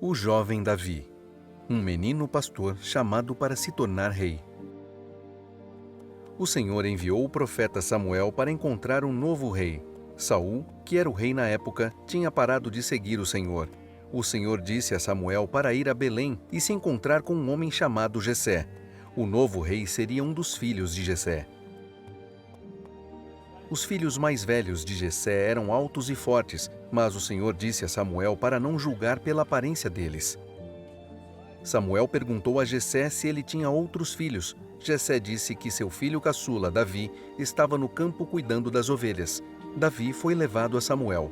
O jovem Davi, um menino pastor chamado para se tornar rei. O Senhor enviou o profeta Samuel para encontrar um novo rei. Saul, que era o rei na época, tinha parado de seguir o Senhor. O Senhor disse a Samuel para ir a Belém e se encontrar com um homem chamado Jessé. O novo rei seria um dos filhos de Jessé. Os filhos mais velhos de Jessé eram altos e fortes, mas o Senhor disse a Samuel para não julgar pela aparência deles. Samuel perguntou a Jessé se ele tinha outros filhos. Jessé disse que seu filho caçula, Davi, estava no campo cuidando das ovelhas. Davi foi levado a Samuel.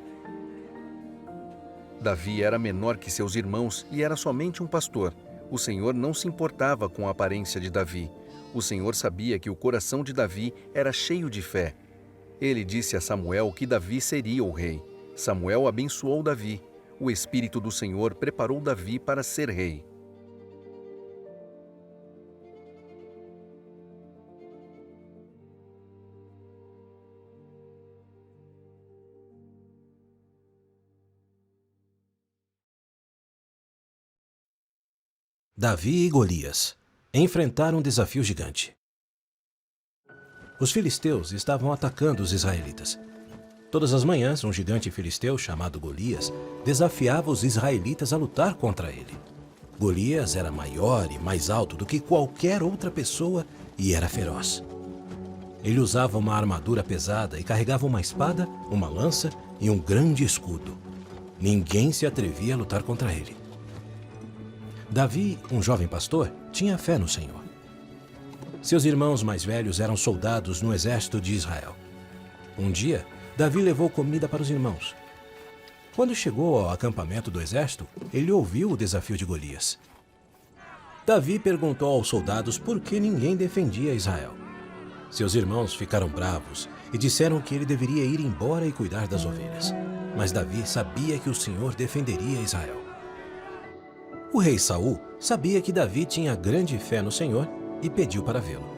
Davi era menor que seus irmãos e era somente um pastor. O Senhor não se importava com a aparência de Davi. O Senhor sabia que o coração de Davi era cheio de fé. Ele disse a Samuel que Davi seria o rei. Samuel abençoou Davi. O Espírito do Senhor preparou Davi para ser rei. Davi e Golias enfrentaram um desafio gigante. Os filisteus estavam atacando os israelitas. Todas as manhãs, um gigante filisteu chamado Golias desafiava os israelitas a lutar contra ele. Golias era maior e mais alto do que qualquer outra pessoa e era feroz. Ele usava uma armadura pesada e carregava uma espada, uma lança e um grande escudo. Ninguém se atrevia a lutar contra ele. Davi, um jovem pastor, tinha fé no Senhor. Seus irmãos mais velhos eram soldados no exército de Israel. Um dia, Davi levou comida para os irmãos. Quando chegou ao acampamento do exército, ele ouviu o desafio de Golias. Davi perguntou aos soldados por que ninguém defendia Israel. Seus irmãos ficaram bravos e disseram que ele deveria ir embora e cuidar das ovelhas. Mas Davi sabia que o Senhor defenderia Israel. O rei Saul sabia que Davi tinha grande fé no Senhor e pediu para vê-lo.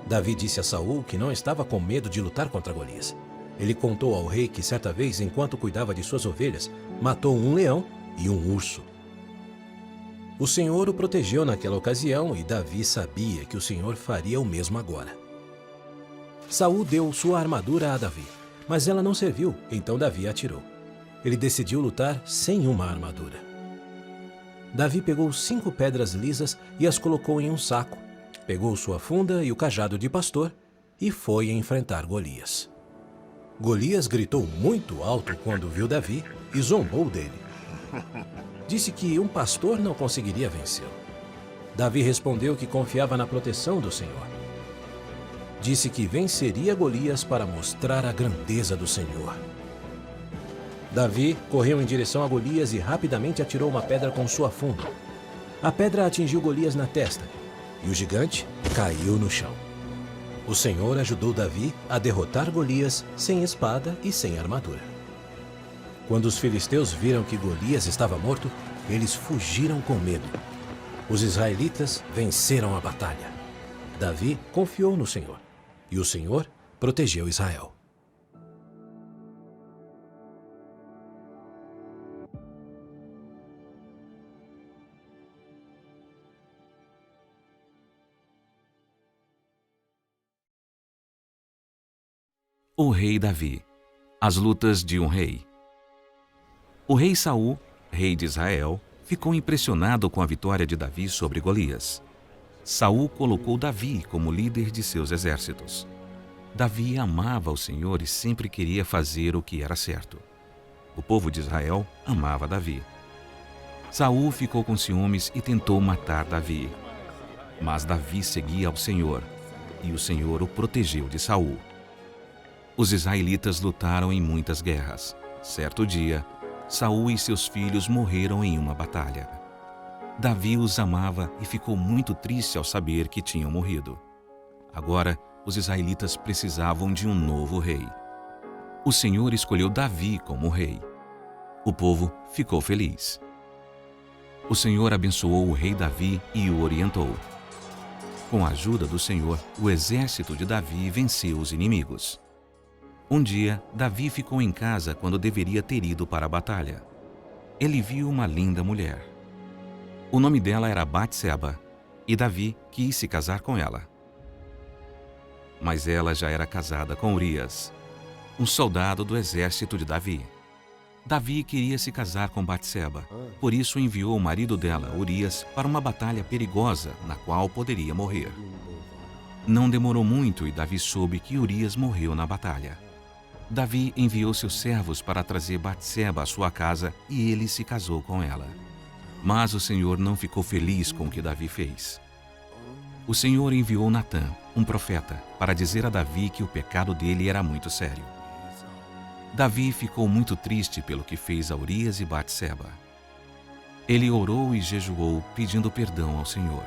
Davi disse a Saul que não estava com medo de lutar contra Golias. Ele contou ao rei que certa vez, enquanto cuidava de suas ovelhas, matou um leão e um urso. O Senhor o protegeu naquela ocasião e Davi sabia que o Senhor faria o mesmo agora. Saul deu sua armadura a Davi, mas ela não serviu, então Davi a tirou. Ele decidiu lutar sem uma armadura. Davi pegou 5 pedras lisas e as colocou em um saco, pegou sua funda e o cajado de pastor e foi enfrentar Golias. Golias gritou muito alto quando viu Davi e zombou dele. Disse que um pastor não conseguiria vencê-lo. Davi respondeu que confiava na proteção do Senhor. Disse que venceria Golias para mostrar a grandeza do Senhor. Davi correu em direção a Golias e rapidamente atirou uma pedra com sua funda. A pedra atingiu Golias na testa e o gigante caiu no chão. O Senhor ajudou Davi a derrotar Golias sem espada e sem armadura. Quando os filisteus viram que Golias estava morto, eles fugiram com medo. Os israelitas venceram a batalha. Davi confiou no Senhor e o Senhor protegeu Israel. O rei Davi. As lutas de um rei. O rei Saul, rei de Israel, ficou impressionado com a vitória de Davi sobre Golias. Saul colocou Davi como líder de seus exércitos. Davi amava o Senhor e sempre queria fazer o que era certo. O povo de Israel amava Davi. Saul ficou com ciúmes e tentou matar Davi. Mas Davi seguia ao Senhor, e o Senhor o protegeu de Saul. Os israelitas lutaram em muitas guerras. Certo dia, Saul e seus filhos morreram em uma batalha. Davi os amava e ficou muito triste ao saber que tinham morrido. Agora, os israelitas precisavam de um novo rei. O Senhor escolheu Davi como rei. O povo ficou feliz. O Senhor abençoou o rei Davi e o orientou. Com a ajuda do Senhor, o exército de Davi venceu os inimigos. Um dia, Davi ficou em casa quando deveria ter ido para a batalha. Ele viu uma linda mulher. O nome dela era Batseba, e Davi quis se casar com ela. Mas ela já era casada com Urias, um soldado do exército de Davi. Davi queria se casar com Batseba, por isso enviou o marido dela, Urias, para uma batalha perigosa na qual poderia morrer. Não demorou muito e Davi soube que Urias morreu na batalha. Davi enviou seus servos para trazer Batseba à sua casa e ele se casou com ela. Mas o Senhor não ficou feliz com o que Davi fez. O Senhor enviou Natã, um profeta, para dizer a Davi que o pecado dele era muito sério. Davi ficou muito triste pelo que fez a Urias e Batseba. Ele orou e jejuou pedindo perdão ao Senhor.